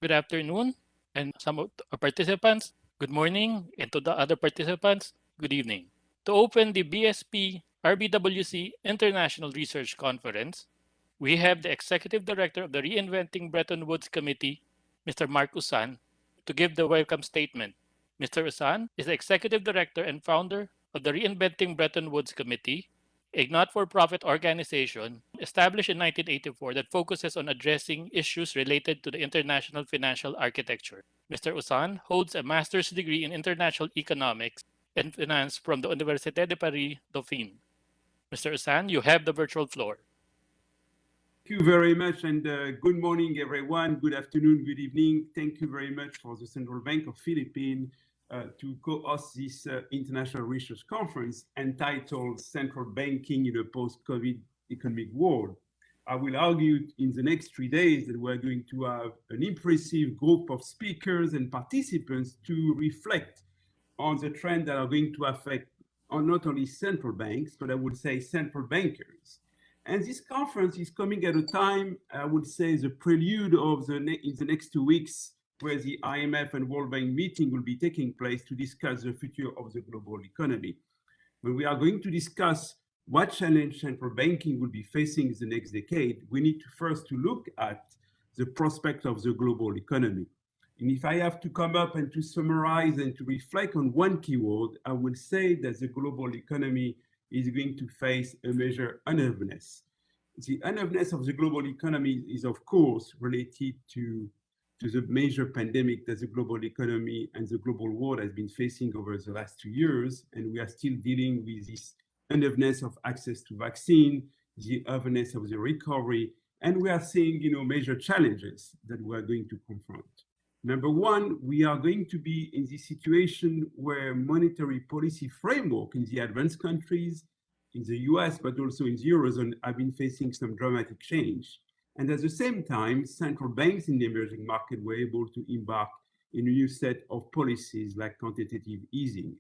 good afternoon, and some of our participants, good morning, and to the other participants, good evening. To open the BSP RBWC International Research Conference, we have the Executive Director of the Reinventing Bretton Woods Committee, Mr. Mark Usan, to give the welcome statement. Mr. Usan is the Executive Director and founder of the Reinventing Bretton Woods Committee, a not for profit organization established in 1984 that focuses on addressing issues related to the international financial architecture. Mr. Usan holds a master's degree in international economics and finance from the Université de Paris Dauphine. Mr. Usan, you have the virtual floor. Thank you very much, and good morning, everyone. Good afternoon, good evening. Thank you very much for the Central Bank of Philippines to co-host this international research conference entitled Central Banking in a Post-COVID Economic World. I will argue in the next 3 days that we're going to have an impressive group of speakers and participants to reflect on the trends that are going to affect not only central banks, but I would say central bankers. And this conference is coming at a time, I would say, the prelude of in the next 2 weeks, where the IMF and World Bank meeting will be taking place to discuss the future of the global economy. When we are going to discuss what challenge central banking will be facing in the next decade, we need to first look at the prospect of the global economy. And if I have to come up and to summarize and to reflect on one keyword, I would say that the global economy is going to face a major unevenness. The unevenness of the global economy is, of course, related to the major pandemic that the global economy and the global world has been facing over the last 2 years. And we are still dealing with this unevenness of access to vaccine, the unevenness of the recovery, and we are seeing major challenges that we are going to confront. Number one, we are going to be in this situation where monetary policy framework in the advanced countries, in the US, but also in the Eurozone, have been facing some dramatic change. And at the same time, central banks in the emerging market were able to embark in a new set of policies like quantitative easing.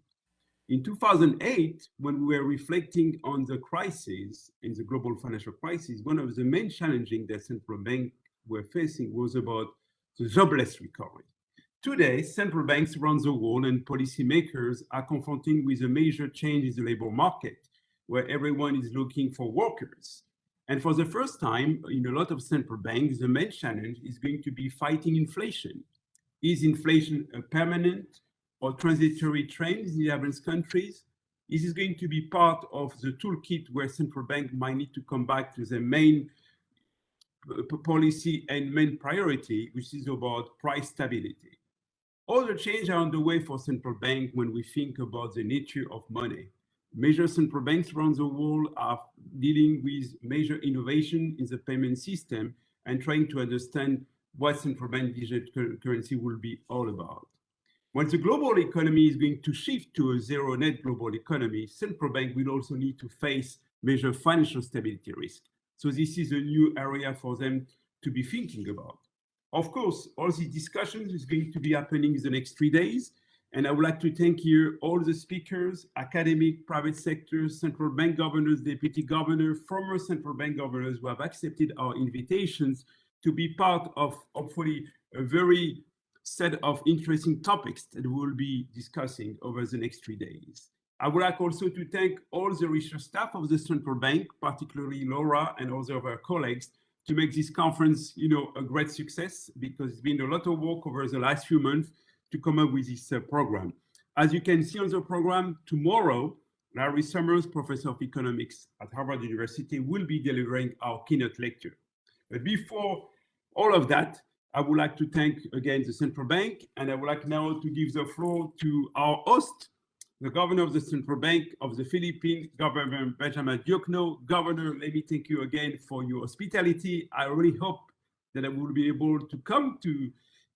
In 2008, when we were reflecting on the crisis, in the global financial crisis, one of the main challenges that central banks were facing was about the jobless recovery. Today, central banks around the world and policymakers are confronting with a major change in the labor market, where everyone is looking for workers. And for the first time in a lot of central banks, the main challenge is going to be fighting inflation. Is inflation a permanent or transitory trend in the advanced countries? Is this going to be part of the toolkit where central banks might need to come back to the main policy and main priority, which is about price stability? All the changes are on the way for central bank when we think about the nature of money. Major central banks around the world are dealing with major innovation in the payment system and trying to understand what central bank digital currency will be all about. When the global economy is going to shift to a zero net global economy, central bank will also need to face major financial stability risk. So this is a new area for them to be thinking about. Of course, all these discussions is going to be happening in the next 3 days. And I would like to thank here all the speakers, academic, private sector, central bank governors, deputy governor, former central bank governors who have accepted our invitations to be part of, hopefully, a very set of interesting topics that we will be discussing over the next 3 days. I would like also to thank all the research staff of the central bank, particularly Laura and all of our colleagues, to make this conference, a great success, because it's been a lot of work over the last few months to come up with this program. As you can see on the program, tomorrow, Larry Summers, professor of economics at Harvard University, will be delivering our keynote lecture. But before all of that, I would like to thank again the central bank, and I would like now to give the floor to our host, the governor of the Central Bank of the Philippines, Governor Benjamin Diokno. Governor, let me thank you again for your hospitality. I really hope that I will be able to come to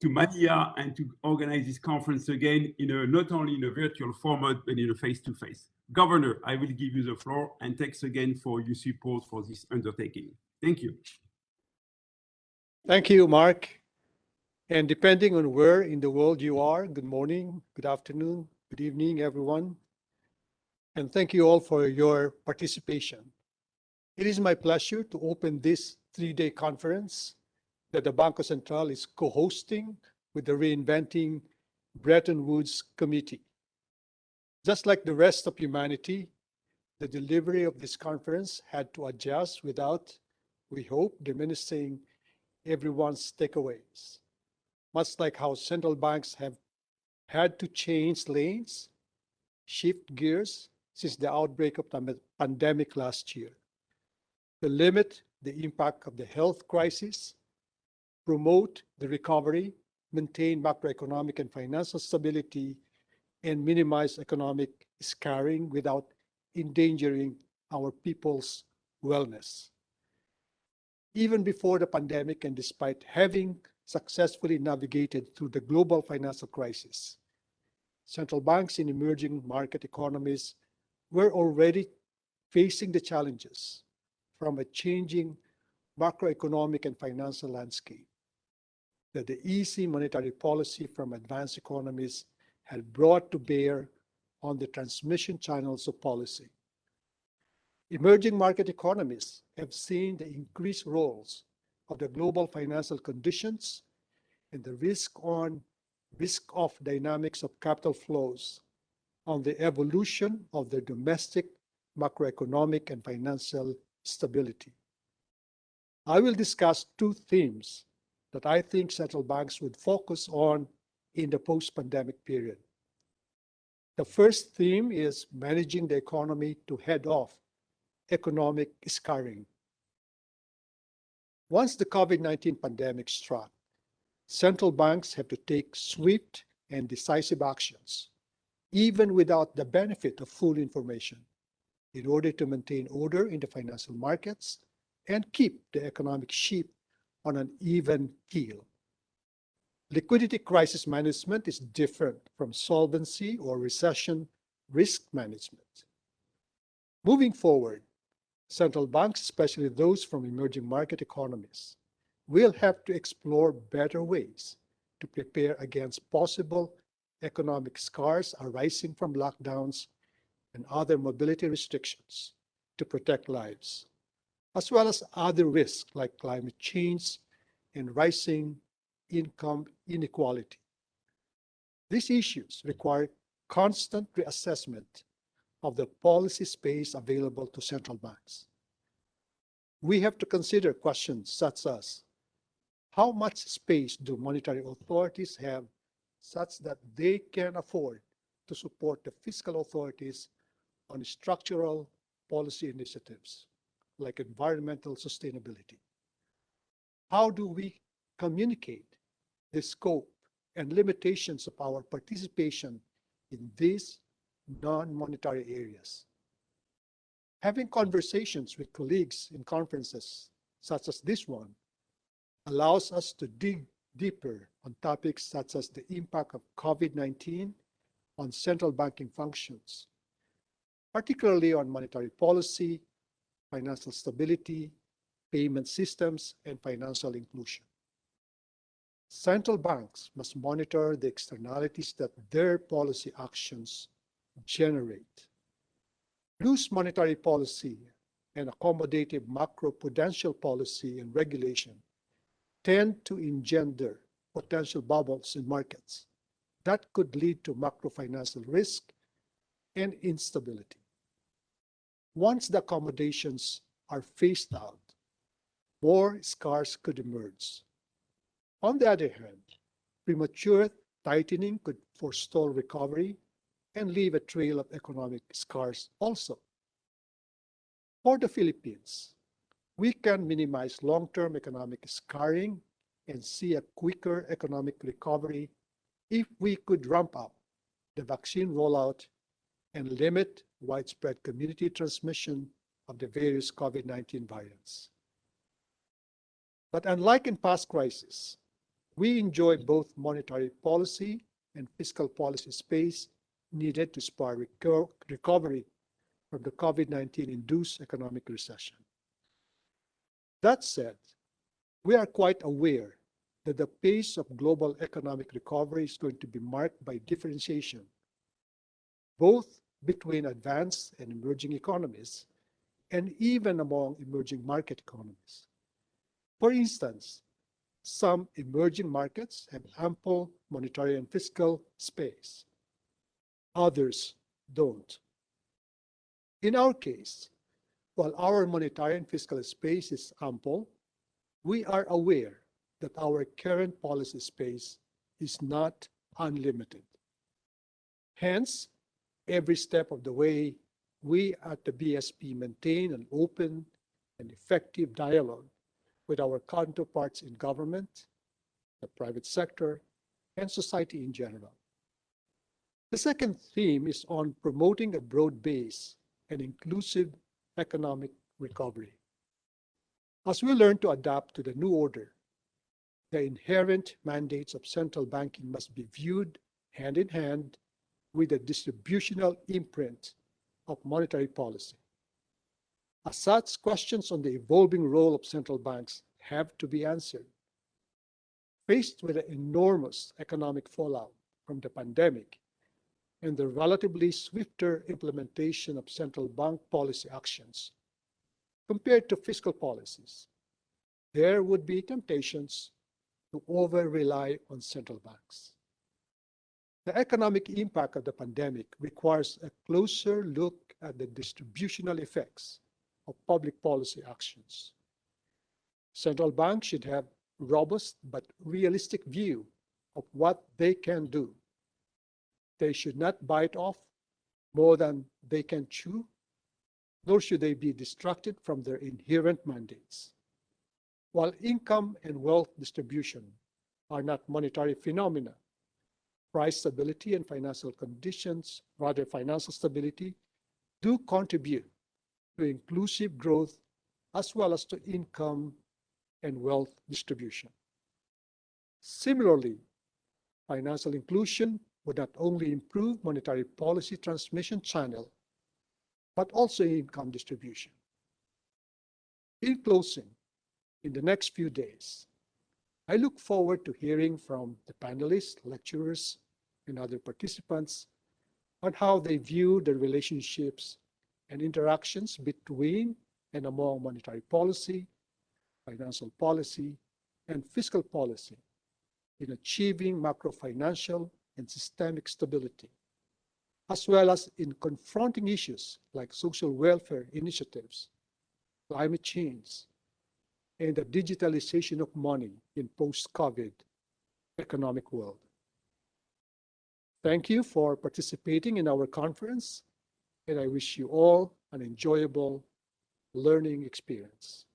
Manila and to organize this conference again not only in a virtual format, but in a face-to-face. Governor, I will give you the floor, and thanks again for your support for this undertaking. Thank you. Thank you, Mark. And depending on where in the world you are, good morning, good afternoon, good evening, everyone. And thank you all for your participation. It is my pleasure to open this 3-day conference that the Banco Central is co-hosting with the Reinventing Bretton Woods Committee. Just like the rest of humanity, the delivery of this conference had to adjust without, we hope, diminishing everyone's takeaways. Much like how central banks have had to change lanes, shift gears since the outbreak of the pandemic last year, to limit the impact of the health crisis, promote the recovery, maintain macroeconomic and financial stability, and minimize economic scarring without endangering our people's wellness. Even before the pandemic and despite having successfully navigated through the global financial crisis, central banks in emerging market economies were already facing the challenges from a changing macroeconomic and financial landscape that the easy monetary policy from advanced economies had brought to bear on the transmission channels of policy. Emerging market economies have seen the increased roles of the global financial conditions and the risk-off dynamics of capital flows on the evolution of their domestic macroeconomic and financial stability. I will discuss two themes that I think central banks would focus on in the post-pandemic period. The first theme is managing the economy to head off economic scarring. Once the COVID-19 pandemic struck, central banks have to take swift and decisive actions, even without the benefit of full information, in order to maintain order in the financial markets and keep the economic ship on an even keel. Liquidity crisis management is different from solvency or recession risk management. Moving forward, central banks, especially those from emerging market economies, will have to explore better ways to prepare against possible economic scars arising from lockdowns and other mobility restrictions to protect lives, as well as other risks like climate change and rising income inequality. These issues require constant reassessment of the policy space available to central banks. We have to consider questions such as how much space do monetary authorities have such that they can afford to support the fiscal authorities on structural policy initiatives like environmental sustainability? How do we communicate the scope and limitations of our participation in these non-monetary areas? Having conversations with colleagues in conferences such as this one allows us to dig deeper on topics such as the impact of COVID-19 on central banking functions, particularly on monetary policy, financial stability, payment systems, and financial inclusion. Central banks must monitor the externalities that their policy actions generate. Loose monetary policy and accommodative macroprudential policy and regulation tend to engender potential bubbles in markets that could lead to macrofinancial risk and instability. Once the accommodations are phased out, more scars could emerge. On the other hand, premature tightening could forestall recovery and leave a trail of economic scars also. For the Philippines, we can minimize long-term economic scarring and see a quicker economic recovery if we could ramp up the vaccine rollout and limit widespread community transmission of the various COVID-19 variants. But unlike in past crises, we enjoy both monetary policy and fiscal policy space needed to spur recovery from the COVID-19 induced economic recession. That said, we are quite aware that the pace of global economic recovery is going to be marked by differentiation, both between advanced and emerging economies, and even among emerging market economies. For instance, some emerging markets have ample monetary and fiscal space. Others don't. In our case, while our monetary and fiscal space is ample, we are aware that our current policy space is not unlimited. Hence, every step of the way, we at the BSP maintain an open and effective dialogue with our counterparts in government, the private sector, and society in general. The second theme is on promoting a broad-based and inclusive economic recovery. As we learn to adapt to the new order, the inherent mandates of central banking must be viewed hand in hand with the distributional imprint of monetary policy. As such, questions on the evolving role of central banks have to be answered. Faced with the enormous economic fallout from the pandemic and the relatively swifter implementation of central bank policy actions compared to fiscal policies, there would be temptations to over-rely on central banks. The economic impact of the pandemic requires a closer look at the distributional effects of public policy actions. Central banks should have robust but realistic view of what they can do. They should not bite off more than they can chew, nor should they be distracted from their inherent mandates. While income and wealth distribution are not monetary phenomena, price stability and financial conditions, rather financial stability, do contribute to inclusive growth as well as to income and wealth distribution. Similarly, financial inclusion would not only improve monetary policy transmission channel, but also income distribution. In closing, in the next few days, I look forward to hearing from the panelists, lecturers, and other participants on how they view the relationships and interactions between and among monetary policy, financial policy, and fiscal policy in achieving macrofinancial and systemic stability, as well as in confronting issues like social welfare initiatives, climate change, and the digitalization of money in post-COVID economic world. Thank you for participating in our conference, and I wish you all an enjoyable learning experience.